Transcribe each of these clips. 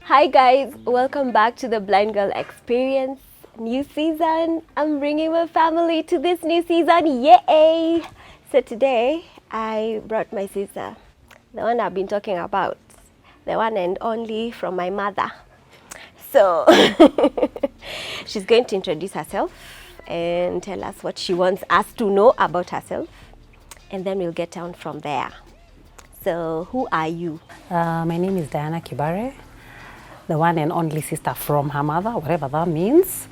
Hi guys, welcome back to the Blind Girl Experience. New season. I'm bringing my family to this new season. Yay! So today I brought my sister, the one I've been talking about, the one and only from my mother. So she's going to introduce herself and tell us what she wants us to know about herself, and then we'll get on from there. So who are you? My name is Diana Kibare, the one and only sister from her mother, whatever that means.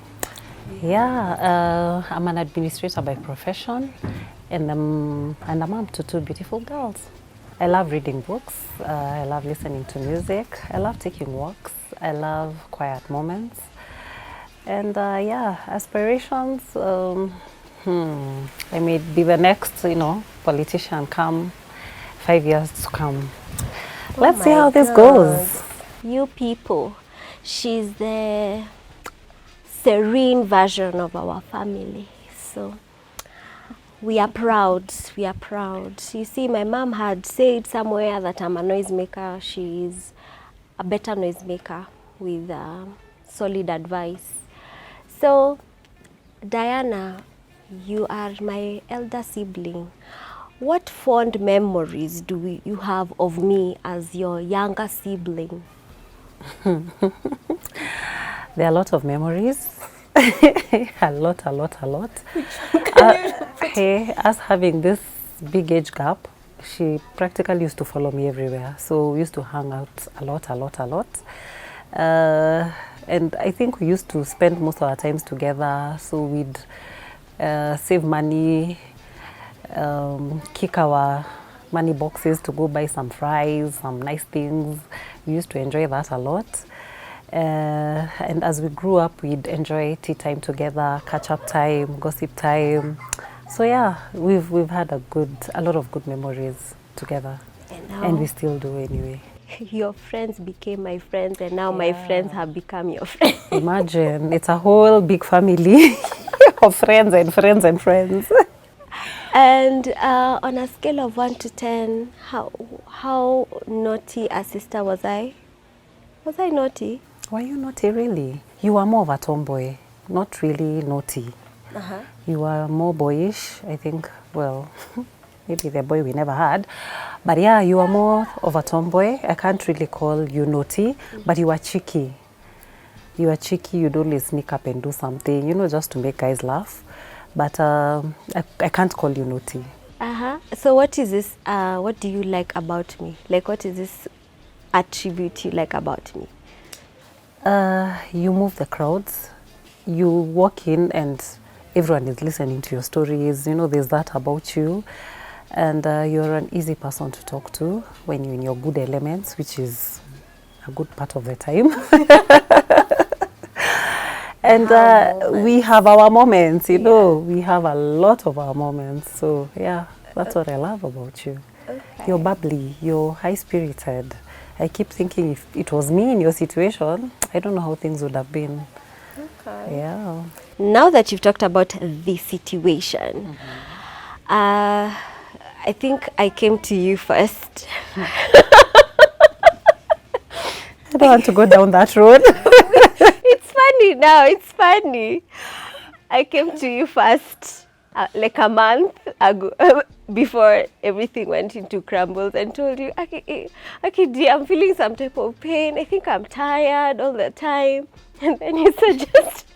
I'm an administrator by profession, and I'm a mom to two beautiful girls. I love reading books, I love listening to music, I love taking walks, I love quiet moments. And aspirations, I may be the next, politician come 5 years to come. Let's see how this goes. You people, she's the serene version of our family. So we are proud. We are proud. You see, my mom had said somewhere that I'm a noisemaker. She's a better noisemaker with solid advice. So, Diana, you are my elder sibling. What fond memories do you have of me as your younger sibling? There are a lot of memories. a lot. Hey, us having this big age gap, she practically used to follow me everywhere. So we used to hang out a lot. And I think we used to spend most of our times together. So we'd save money, kick our money boxes to go buy some fries, some nice things. We used to enjoy that a lot. And as we grew up, we'd enjoy tea time together, catch-up time, gossip time. So yeah, we've had a lot of good memories together, and we still do anyway. Your friends became my friends, and now my friends have become your friends. Imagine, it's a whole big family of friends and friends and friends. And on a scale of 1 to 10, how naughty a sister was I? Was I naughty? Were you naughty, really? You were more of a tomboy, not really naughty. You were more boyish, I think. Well, maybe the boy we never had. But yeah, you were more of a tomboy. I can't really call you naughty, but you were cheeky. You were cheeky, you'd always sneak up and do something, just to make guys laugh. But I can't call you naughty. So what is this, what do you like about me? Like, what is this attribute you like about me? You move the crowds. You walk in and everyone is listening to your stories. There's that about you. And you're an easy person to talk to when you're in your good elements, which is a good part of the time. And we have our moments, we have a lot of our moments. So yeah, that's what I love about you. Okay. You're bubbly, you're high-spirited. I keep thinking if it was me in your situation, I don't know how things would have been. Okay. Yeah. Now that you've talked about the situation, I think I came to you first. I don't want to go down that road. It's funny now, it's funny. I came to you first, like a month ago, before everything went into crumbles, and told you, okay, dear, I'm feeling some type of pain. I think I'm tired all the time. And then you suggest.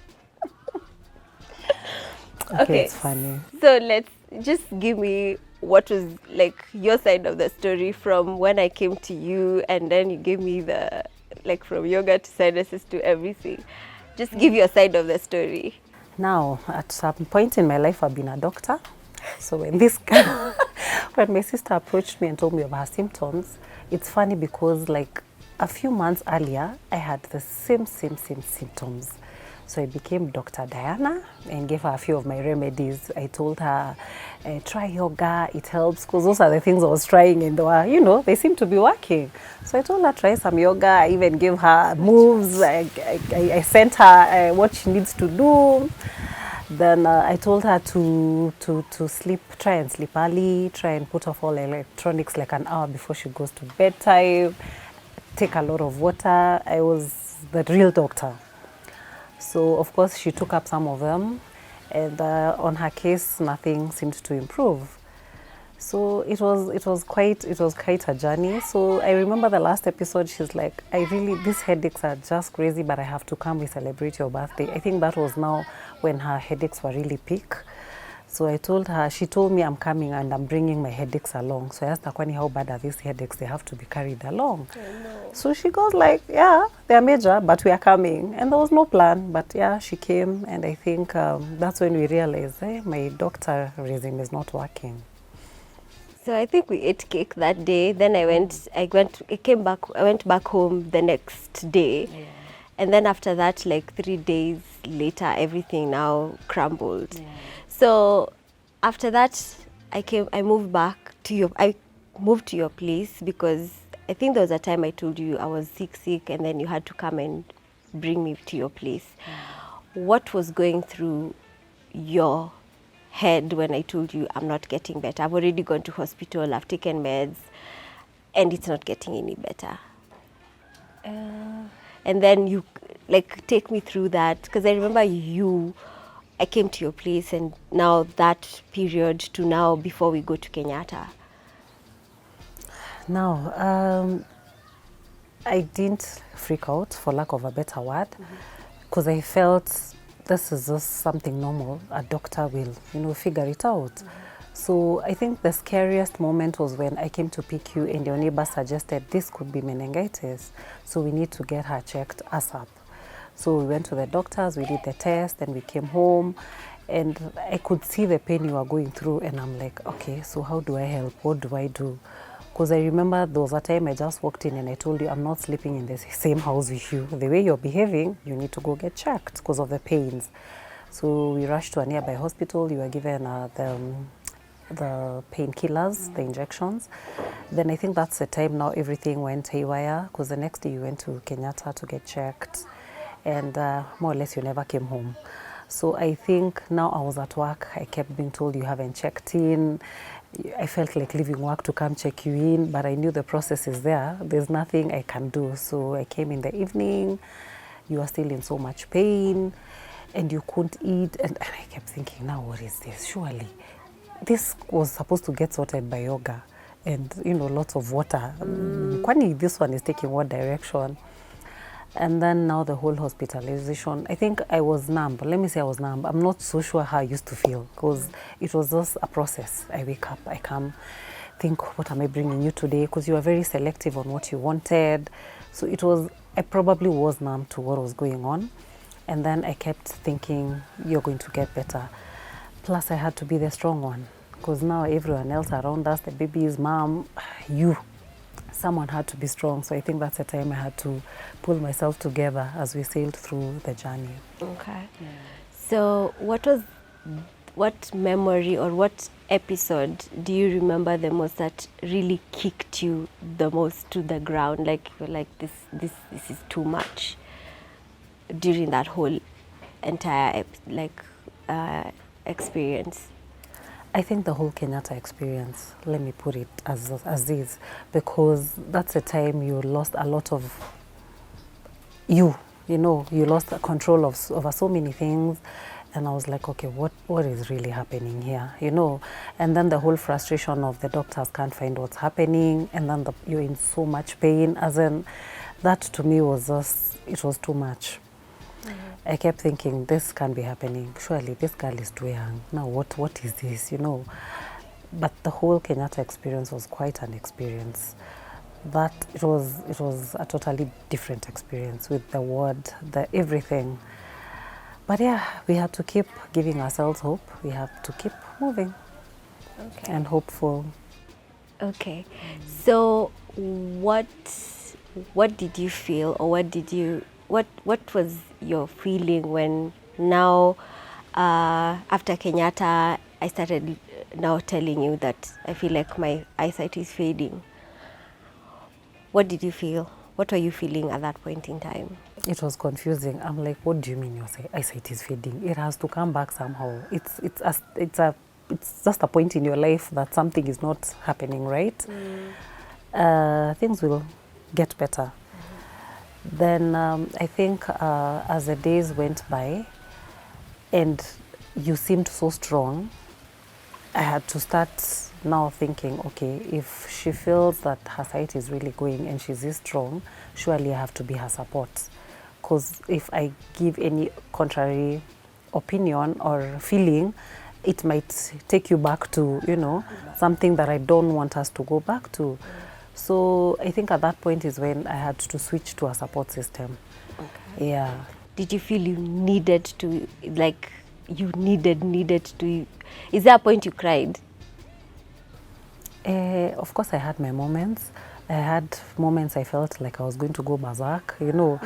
Okay, it's funny. So let's just give me what was like your side of the story from when I came to you, and then you gave me the, like, from yoga to sinuses to everything. Just give your side of the story. Now, at some point in my life, I've been a doctor. So when when my sister approached me and told me of her symptoms, it's funny because like a few months earlier, I had the same symptoms. So I became Dr. Diana and gave her a few of my remedies. I told her, try yoga, it helps, because those are the things I was trying and they seem to be working. So I told her, try some yoga. I even gave her moves. I sent her what she needs to do. Then I told her to sleep, try and sleep early, try and put off all electronics like an hour before she goes to bedtime. take a lot of water. I was the real doctor. So of course she took up some of them, and on her case nothing seemed to improve. So it was quite a journey. So I remember the last episode, she's like, these headaches are just crazy, but I have to come, we celebrate your birthday. I think that was now when her headaches were really peak. So I told her, she told me I'm coming and I'm bringing my headaches along. So I asked her, Kwani, how bad are these headaches? They have to be carried along. So she goes like, yeah, they're major, but we are coming. And there was no plan, but yeah, she came. And I think that's when we realized, my doctor regime is not working. So I think we ate cake that day. Then I went back home the next day. Yeah. And then after that, like 3 days later, everything now crumbled. Yeah. So after that, I moved to your place because I think there was a time I told you I was sick, and then you had to come and bring me to your place. What was going through your head when I told you I'm not getting better? I've already gone to hospital, I've taken meds, and it's not getting any better. And then you take me through that, because I remember I came to your place, and now that period to now before we go to Kenyatta. Now, I didn't freak out, for lack of a better word, because I felt this is just something normal. A doctor will, figure it out. So I think the scariest moment was when I came to pick you and your neighbor suggested this could be meningitis. So we need to get her checked ASAP. So we went to the doctors, we did the test, and we came home. And I could see the pain you were going through. And I'm like, okay, so how do I help? What do I do? Because I remember there was a time I just walked in and I told you, I'm not sleeping in the same house with you. The way you're behaving, you need to go get checked because of the pains. So we rushed to a nearby hospital. You were given the painkillers, the injections. Then I think that's the time now everything went haywire, because the next day you went to Kenyatta to get checked. And more or less you never came home. So I think now I was at work, I kept being told you haven't checked in. I felt like leaving work to come check you in, but I knew the process is there. There's nothing I can do. So I came in the evening, you are still in so much pain, and you couldn't eat. And I kept thinking, now what is this? Surely this was supposed to get sorted by yoga and, lots of water. Kwani this one is taking what direction? And then now the whole hospitalization, I think I was numb. Let me say I was numb. I'm not so sure how I used to feel, because it was just a process. I wake up, I come, think, what am I bringing you today? Because you were very selective on what you wanted. So I probably was numb to what was going on. And then I kept thinking, you're going to get better. Plus I had to be the strong one, because now everyone else around us, the baby's mom, someone had to be strong. So I think that's the time I had to pull myself together as we sailed through the journey. Okay. Yeah. So what memory or what episode do you remember the most that really kicked you the most to the ground? Like you're like, this is too much during that whole entire experience? I think the whole Kenyatta experience, let me put it as is, because that's the time you lost a lot of you lost control over so many things. And I was like, okay, what is really happening here, And then the whole frustration of the doctors can't find what's happening, and then you're in so much pain. As in, that to me it was too much. I kept thinking, this can't be happening. Surely this girl is too young. Now what is this, But the whole Kenyatta experience was quite an experience. That it was a totally different experience with the ward, the everything. But yeah, we have to keep giving ourselves hope. We have to keep moving. Okay. And hopeful. Okay. So what did you feel, or what was your feeling when now after Kenyatta I started now telling you that I feel like my eyesight is fading? What did you feel? What were you feeling at that point in time? It was confusing. I'm like, what do you mean your eyesight is fading? It has to come back somehow. It's just a point in your life that something is not happening right. Things will get better. Then I think as the days went by and you seemed so strong, I had to start now thinking, okay, if she feels that her sight is really going and she's this strong, surely I have to be her support. Because if I give any contrary opinion or feeling, it might take you back to, you know, something that I don't want us to go back to. So I think at that point is when I had to switch to a support system. Okay. Yeah. Did you feel you needed to, like, you needed to, is there a point you cried? Of course I had my moments. I had moments I felt like I was going to go berserk, you know.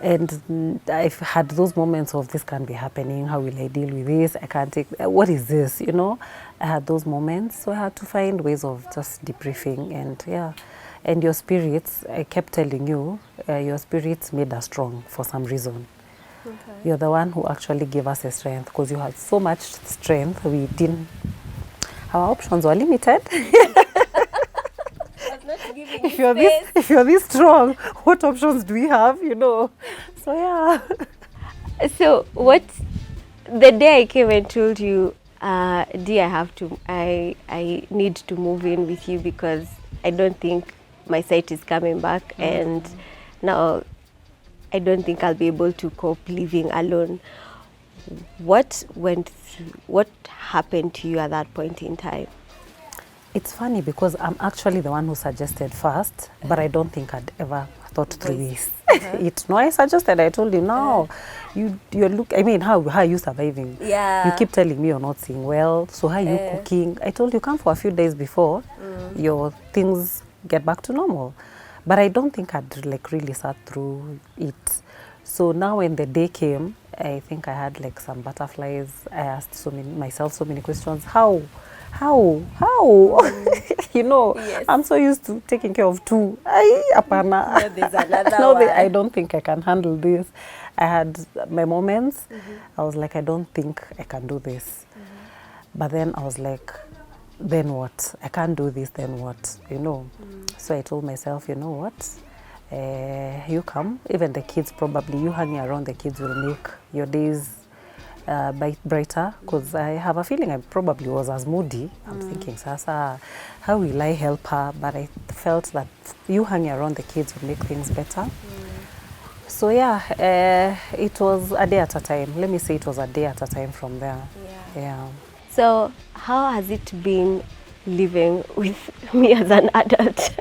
And I've had those moments of this can't be happening, how will I deal with this, I can't take, what is this, you know. I had those moments, so I had to find ways of just debriefing. And yeah, and your spirits, I kept telling you, your spirits made us strong for some reason. Okay. You're the one who actually gave us a strength, because you had so much strength, we didn't, our options were limited. If you're this strong, what options do we have, you know? So yeah. So what, the day I came and told you, dear, I need to move in with you because I don't think my sight is coming back, and now I don't think I'll be able to cope living alone. What happened to you at that point in time? It's funny because I'm actually the one who suggested first, but I don't think I'd ever thought through this. No, I suggested, I told him, no, you look, I mean, how are you surviving? Yeah. You keep telling me you're not seeing well, so how are you cooking? I told you, come for a few days before your things get back to normal. But I don't think I'd like really sat through it. So now when the day came, I think I had like some butterflies. I asked myself so many questions. How? You know, yes. I'm so used to taking care of two. No, there's another one. I don't think I can handle this. I had my moments. I was like, I don't think I can do this. But then I was like, then what? I can't do this, then what? You know? So I told myself, you know what? You come, even the kids probably, you hanging around the kids will make your days brighter, because I have a feeling I probably was as moody. I'm thinking, Sasa, how will I help her? But I felt that you hanging around the kids would make things better. So yeah, it was a day at a time. Let me say it was a day at a time from there. Yeah. So how has it been living with me as an adult?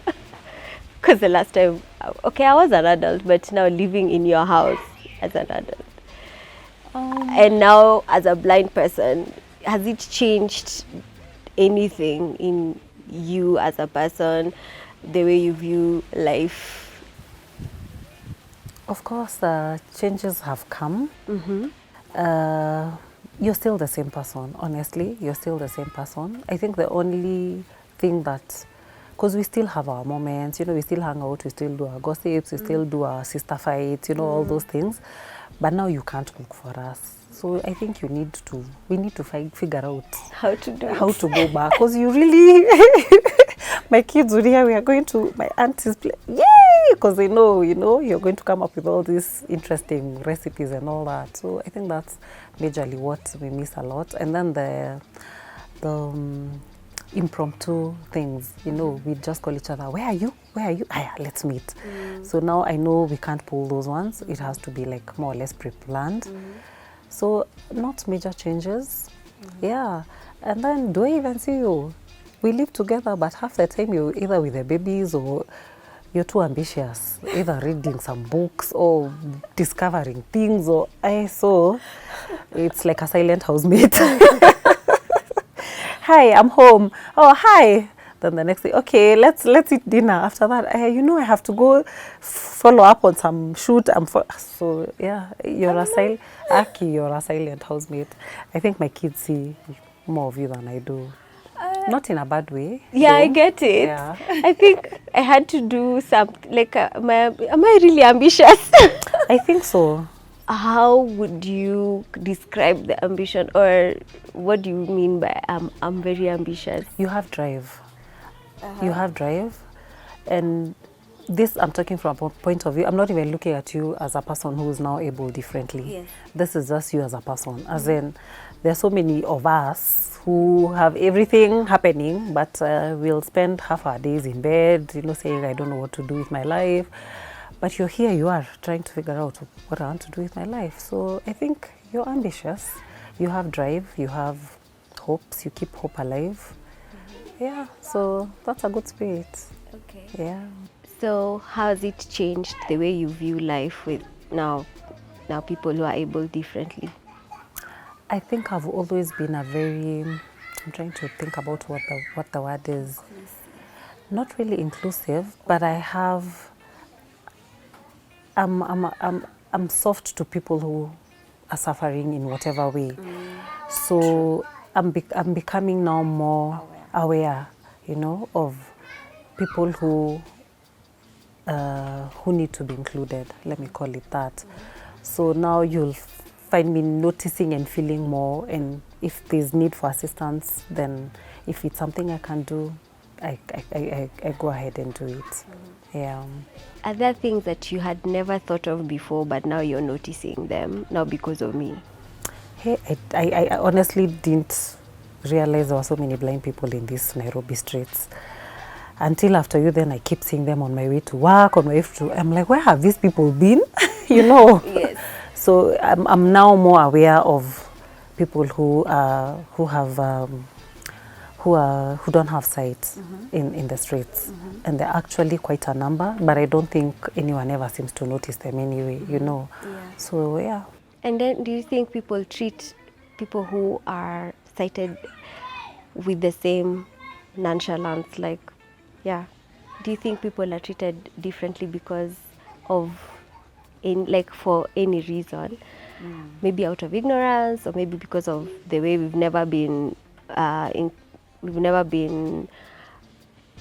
Because the last time, okay, I was an adult, but now living in your house as an adult. And now as a blind person, has it changed anything in you as a person, the way you view life? Of course, changes have come. You're still the same person, honestly. You're still the same person. I think the only thing that, because we still have our moments, you know, we still hang out, we still do our gossips, we still do our sister fights, you know, all those things. But now you can't cook for us. So I think we need to figure out how to go back. Because you really, my kids would hear we are going to my auntie's place. Yay! Because they know, you know, you're going to come up with all these interesting recipes and all that. So I think that's majorly what we miss a lot. And then the impromptu things, you know, we just call each other, where are you? Let's meet. So now I know we can't pull those ones. It has to be like more or less pre-planned. So not major changes. Yeah. And then do I even see you? We live together, but half the time you're either with the babies or you're too ambitious, either reading some books or discovering things, or so it's like a silent housemate. Hi, I'm home. Oh, hi. Then the next day, okay, let's eat dinner. After that, you know, I have to go follow up on some shoot. So yeah, you're a silent housemate. I think my kids see more of you than I do. Not in a bad way. Yeah, though. I get it. Yeah. I think I had to do something, like, am I really ambitious? I think so. How would you describe the ambition, or what do you mean by I'm very ambitious? You have drive. You have drive, and this I'm talking from a point of view. I'm not even looking at you as a person who is now able differently. Yes. This is just you as a person. As in, there are so many of us who have everything happening, but we'll spend half our days in bed, saying, I don't know what to do with my life. But you're here, you are trying to figure out what I want to do with my life. So I think you're ambitious. You have drive, you have hopes, you keep hope alive. Yeah, so that's a good spirit. Okay. Yeah. So how has it changed the way you view life with now people who are able differently? I think I've always been I'm trying to think about what the word is. Not really inclusive, but I'm soft to people who are suffering in whatever way. So I'm becoming now more aware, of people who need to be included. Let me call it that. So now you'll find me noticing and feeling more, and if there's need for assistance, then if it's something I can do, I go ahead and do it. Yeah. Are there things that you had never thought of before, but now you're noticing them now because of me? Hey, I honestly didn't realize there were so many blind people in these Nairobi streets. Until after you, then I keep seeing them on my way to work, on my way to, I'm like, where have these people been? Yes. So I'm now more aware of people who have who don't have sight in the streets, and they're actually quite a number. But I don't think anyone ever seems to notice them anyway. Yeah. So yeah. And then do you think people treat people who are sighted with the same nonchalance? Like, yeah. Do you think people are treated differently because of, for any reason? Maybe out of ignorance, or maybe because of the way we've never been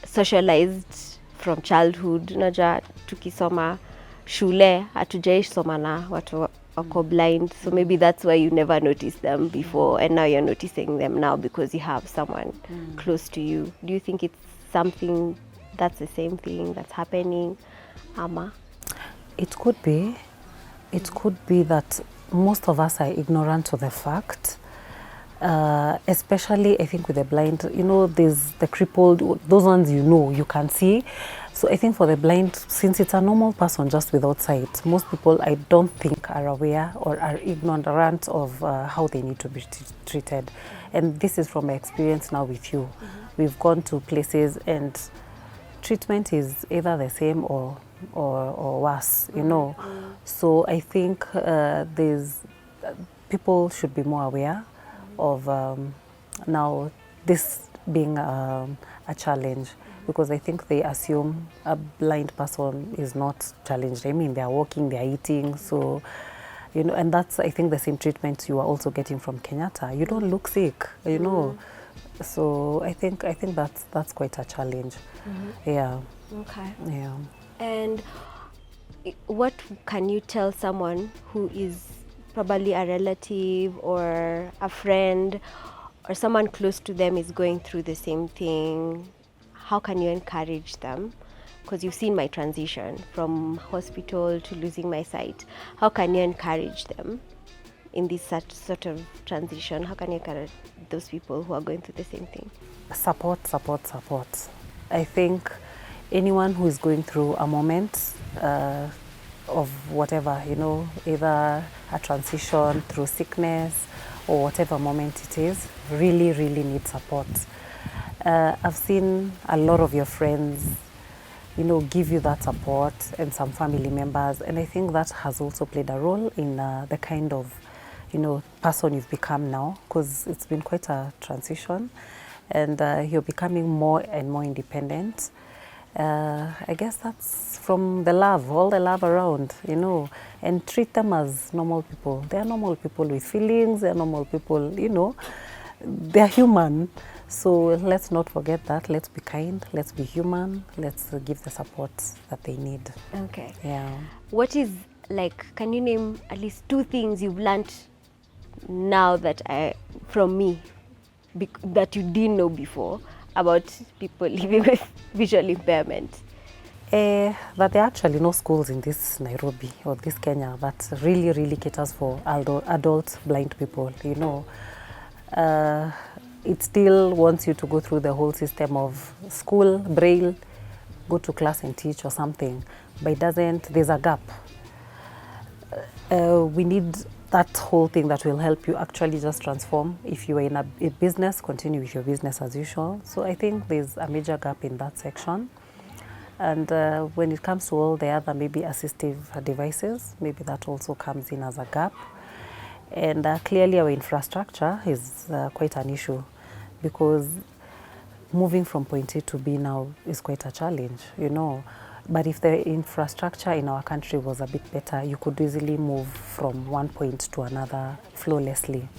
socialized from childhood. Unajua tukisoma shule hatujaisoma na watu wako blind, so maybe that's why you never noticed them before, and now you're noticing them now because you have someone close to you. Do you think it's something that's the same thing that's happening, Ama? It could be. It could be that most of us are ignorant to the fact. Especially I think with the blind, there's the crippled, those ones you can see. So I think for the blind, since it's a normal person just without sight, most people I don't think are aware or are ignorant of how they need to be treated. And this is from my experience now with you. We've gone to places and treatment is either the same or worse, So I think people should be more aware of now this being a challenge, because I think they assume a blind person is not challenged. I mean, they are walking, they are eating, so and that's, I think, the same treatment you are also getting from Kenyatta. You don't look sick, So I think that's quite a challenge. Yeah. Okay. Yeah. And what can you tell someone who is probably a relative or a friend or someone close to them is going through the same thing? How can you encourage them? Because you've seen my transition from hospital to losing my sight. How can you encourage them in this sort of transition? How can you encourage those people who are going through the same thing? Support. I think anyone who is going through a moment of whatever, either a transition through sickness or whatever moment it is, really, really need support. I've seen a lot of your friends, give you that support, and some family members, and I think that has also played a role in the kind of, person you've become now, because it's been quite a transition, and you're becoming more and more independent. I guess that's from the love, all the love around, and treat them as normal people. They're normal people with feelings, they're normal people, they're human. So let's not forget that. Let's be kind, let's be human, let's give the support that they need. Okay. Yeah. What is, can you name at least 2 things you've learned now from me that you didn't know before about people living with visual impairment? That there are actually no schools in this Nairobi or this Kenya that really caters for adult blind people, you know. It still wants you to go through the whole system of school, braille, go to class and teach or something, but it doesn't, there's a gap. We need that whole thing that will help you actually just transform. If you are in a business, continue with your business as usual. So I think there's a major gap in that section. And when it comes to all the other maybe assistive devices, maybe that also comes in as a gap. And clearly our infrastructure is quite an issue, because moving from point A to B now is quite a challenge, you know. But if the infrastructure in our country was a bit better, you could easily move from one point to another flawlessly.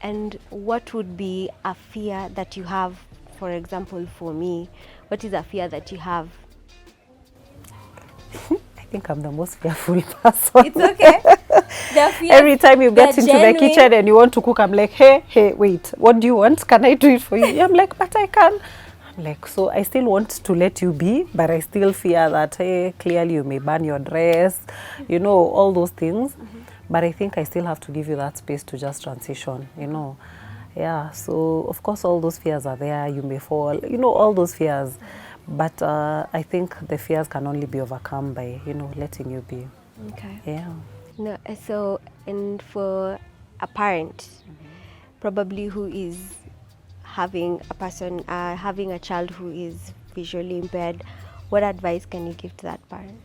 And what would be a fear that you have, for example, for me? What is a fear that you have? I think I'm the most fearful person. It's okay. Every time you get into the kitchen and you want to cook, I'm like, hey, wait, what do you want? Can I do it for you? Yeah, I'm like, but I can. I'm like, so I still want to let you be, but I still fear that, hey, clearly you may burn your dress, you know, all those things. Mm-hmm. But I think I still have to give you that space to just transition, you know. Yeah, so of course all those fears are there. You may fall, you know, all those fears. But I think the fears can only be overcome by, you know, letting you be. Okay. Yeah. No, so, and for a parent, probably who is having a child who is visually impaired, what advice can you give to that parent?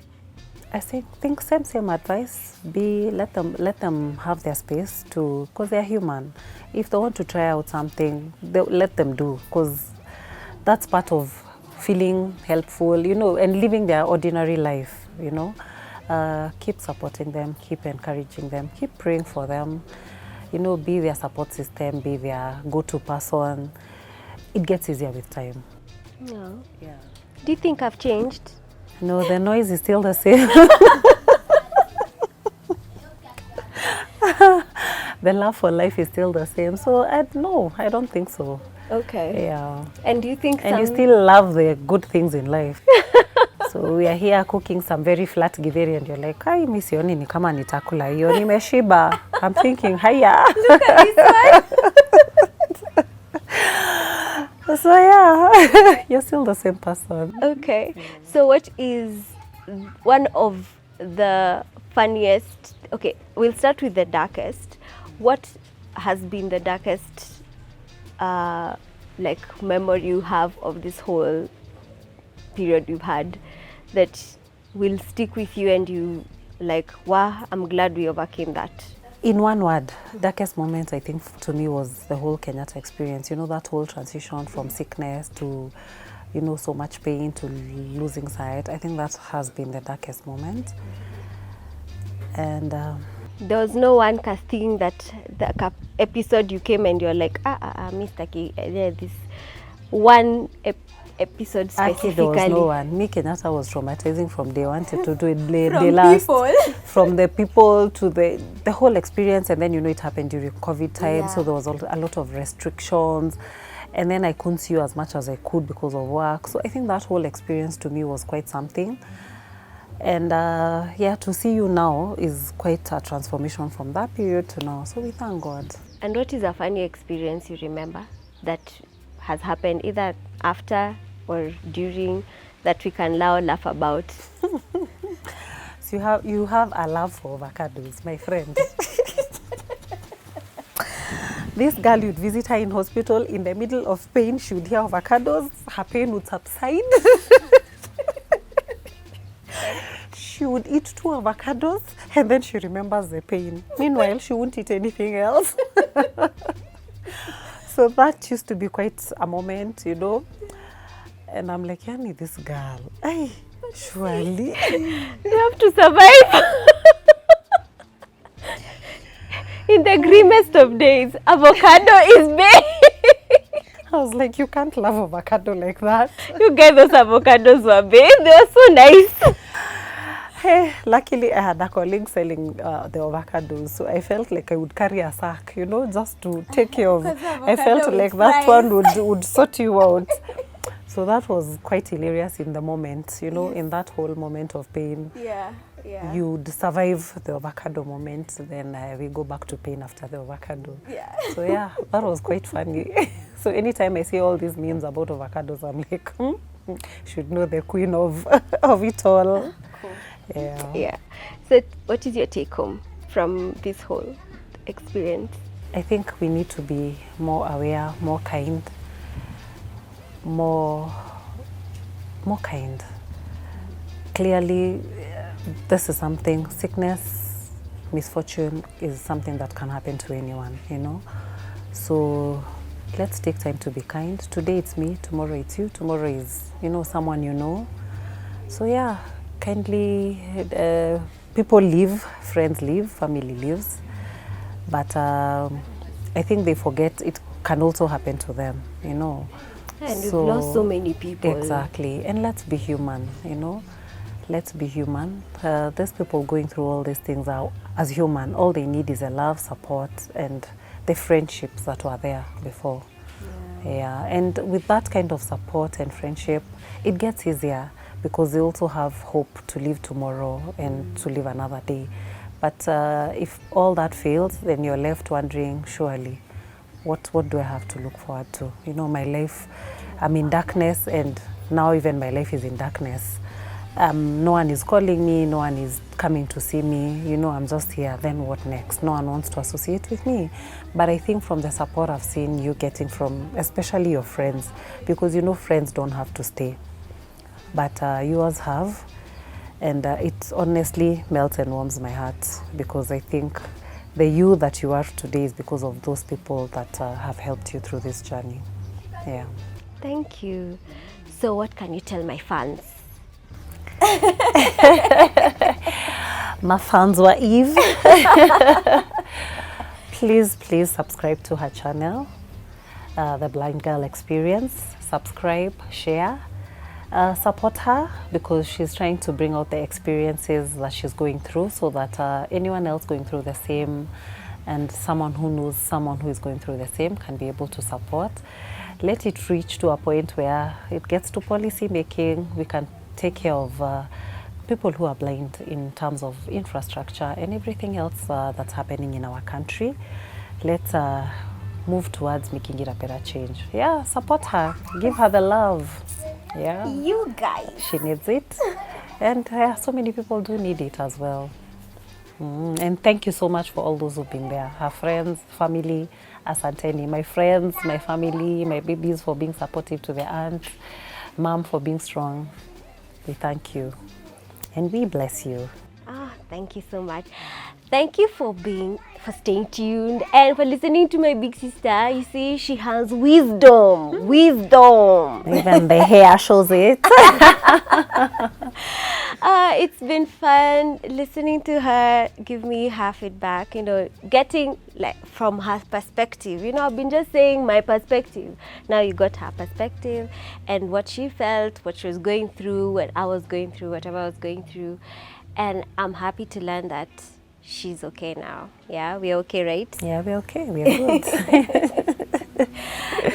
I think same advice. Let them have their space to, because they're human. If they want to try out something, let them do, because that's part of feeling helpful, you know, and living their ordinary life, you know. Keep supporting them, keep encouraging them, keep praying for them, you know, be their support system, be their go-to person. It gets easier with time. No. Yeah. Do you think I've changed? No, the noise is still the same. The love for life is still the same. So no, I don't think so. Okay. Yeah. And do you think you still love the good things in life? So we are here cooking some very flat githeri and you're like, "Ai, mimi sioni ni kama nitakula hiyo, nimeshiba." I'm thinking, "Haya." Look at this one. So yeah, you're still the same person. Okay. So what is one of the funniest, okay, we'll start with the darkest. What has been the darkest like memory you have of this whole period you've had that will stick with you and you like, wow, I'm glad we overcame that? In one word, darkest moment I think to me was the whole Kenyatta experience. You know, that whole transition from sickness to, you know, so much pain to losing sight. I think that has been the darkest moment. And there was no one casting that the episode you came and you're like, Mr. K, this one episode specifically. There was no one. Me, Kenyatta was traumatizing from day one to do it from the people to the whole experience. And then, you know, it happened during COVID time. Yeah. So there was a lot of restrictions. And then I couldn't see you as much as I could because of work. So I think that whole experience to me was quite something. And yeah, to see you now is quite a transformation from that period to now. So we thank God. And what is a funny experience you remember that has happened either after or during that we can now laugh about? So you have a love for avocados, my friend. This girl, you'd visit her in hospital, in the middle of pain, she would hear avocados, her pain would subside. She would eat 2 avocados and then she remembers the pain. Meanwhile, she won't eat anything else. So that used to be quite a moment, you know. And I'm like, Yani, this girl, ay, surely. You have to survive. In the grimmest of days, avocado is big. I was like, you can't love avocado like that. You guys, those avocados were big. They were so nice. Hey, luckily I had a colleague selling the avocados, so I felt like I would carry a sack, you know, just to take care of. I felt like that one would sort you out. So that was quite hilarious in the moment, you know, in that whole moment of pain. Yeah. You'd survive the avocado moment, then we go back to pain after the avocado. Yeah. So yeah, that was quite funny. So anytime I see all these memes about avocados, I'm like, should know the queen of of it all. Cool. Yeah. Yeah. So what is your take home from this whole experience? I think we need to be more aware, more kind, more kind. Clearly, this is something, sickness, misfortune is something that can happen to anyone, you know. So let's take time to be kind. Today it's me, tomorrow it's you, tomorrow is, you know, someone you know. So yeah, kindly, people leave, friends leave, family leaves. But I think they forget it can also happen to them, you know. And we've lost so many people. Exactly. And let's be human, you know. Let's be human. These people going through all these things are, as human, all they need is a love, support, and the friendships that were there before. Yeah. And with that kind of support and friendship, it gets easier because they also have hope to live tomorrow and to live another day. But if all that fails, then you're left wondering, surely, what do I have to look forward to? You know, my life, I'm in darkness, and now even my life is in darkness. No one is calling me, no one is coming to see me, you know, I'm just here, then what next? No one wants to associate with me. But I think from the support I've seen you getting from, especially your friends, because you know friends don't have to stay, but yours have. And it honestly melts and warms my heart, because I think the you that you are today is because of those people that have helped you through this journey. Yeah. Thank you. So what can you tell my fans? My fans were Eve. Please subscribe to her channel, The Blind Girl Experience. Subscribe, share. Support her, because she's trying to bring out the experiences that she's going through, so that anyone else going through the same, and someone who knows someone who is going through the same, can be able to support. Let it reach to a point where it gets to policy making. We can take care of people who are blind in terms of infrastructure and everything else that's happening in our country. Let's move towards making it a better change. Yeah, support her, give her the love. Yeah, You guys. she needs it, and so many people do need it as well. And thank you so much for all those who've been there, her friends, family, asanteni, my friends, my family, my babies for being supportive to their aunts, mom for being strong. We thank you, and we bless you. Thank you so much. Thank you for staying tuned and for listening to my big sister. You see, she has wisdom. Even the hair shows it. It's been fun listening to her give me her feedback, you know, getting like from her perspective. You know, I've been just saying my perspective. Now you got her perspective and what she felt, what she was going through, what I was going through, whatever I was going through. And I'm happy to learn that she's okay now. Yeah, we're okay, right? Yeah, we're okay. We're good.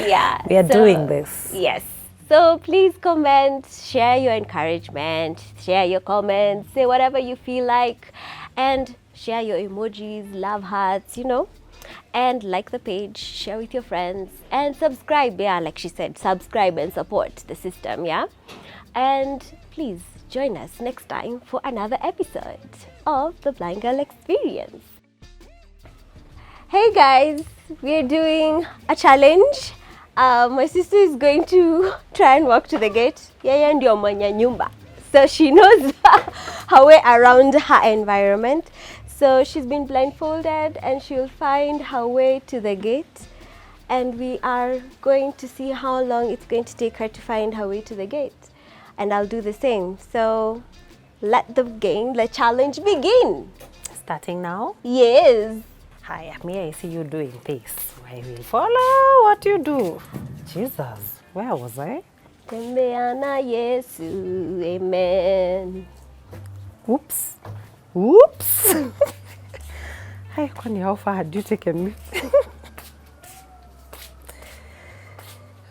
Yeah. We are doing this. Yes. So please comment, share your encouragement, share your comments, say whatever you feel like, and share your emojis, love hearts, you know. And like the page, share with your friends, and subscribe. Yeah, like she said, subscribe and support the system, yeah? And please join us next time for another episode of The Blind Girl Experience. Hey guys, we're doing a challenge. My sister is going to try and walk to the gate. Yeye ndio mwenye nyumba. So she knows her way around her environment. So she's been blindfolded and she'll find her way to the gate. And we are going to see how long it's going to take her to find her way to the gate. And I'll do the same. So let the challenge begin. Starting now? Yes. Hi, me, I see you doing this. I will follow what you do. Jesus, where was I? Tembea na Yesu, amen. Oops. Oops. Hi, Kwani, how far had you taken me?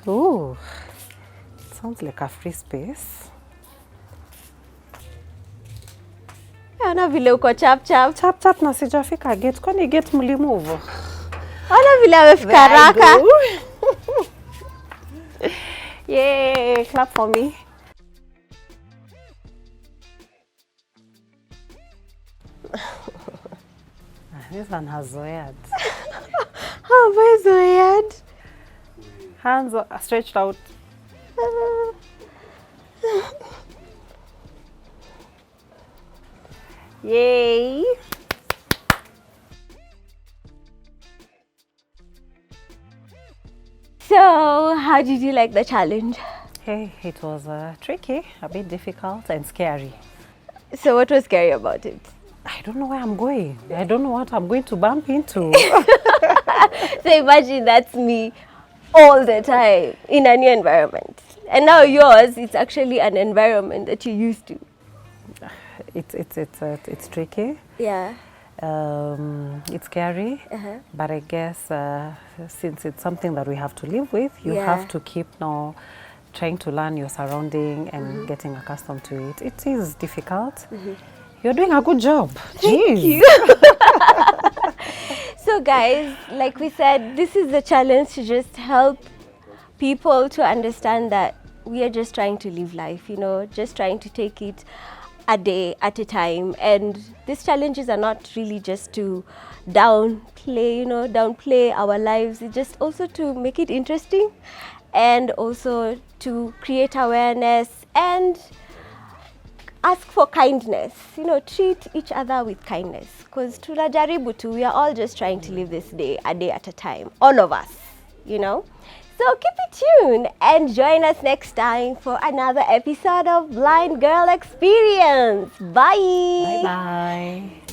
Oh, it's sounds like a free space. Ona vile uko chap chap. Chap chap na sijafika gate. Kwani gate mlimove? Ona vile amefika haraka. Yay, clap for me. This one has weird. How was weird? Hands are stretched out. Yay. So, how did you like the challenge? Hey, it was tricky, a bit difficult and scary. So, what was scary about it? I don't know where I'm going. I don't know what I'm going to bump into. So, imagine that's me all the time in a new environment. And now yours, it's actually an environment that you're used to. It's tricky. Yeah. It's scary, but I guess since it's something that we have to live with, you Yeah. have to keep now trying to learn your surrounding and getting accustomed to it. It is difficult. You're doing a good job. Thank you. So guys, like we said, this is the challenge to just help people to understand that we are just trying to live life, you know, just trying to take it a day at a time. And these challenges are not really just to downplay our lives. It's just also to make it interesting and also to create awareness and ask for kindness, you know, treat each other with kindness, because tunajaribu tu, we are all just trying to live this day a day at a time, all of us, you know. So keep it tuned and join us next time for another episode of Blind Girl Experience. Bye. Bye-bye.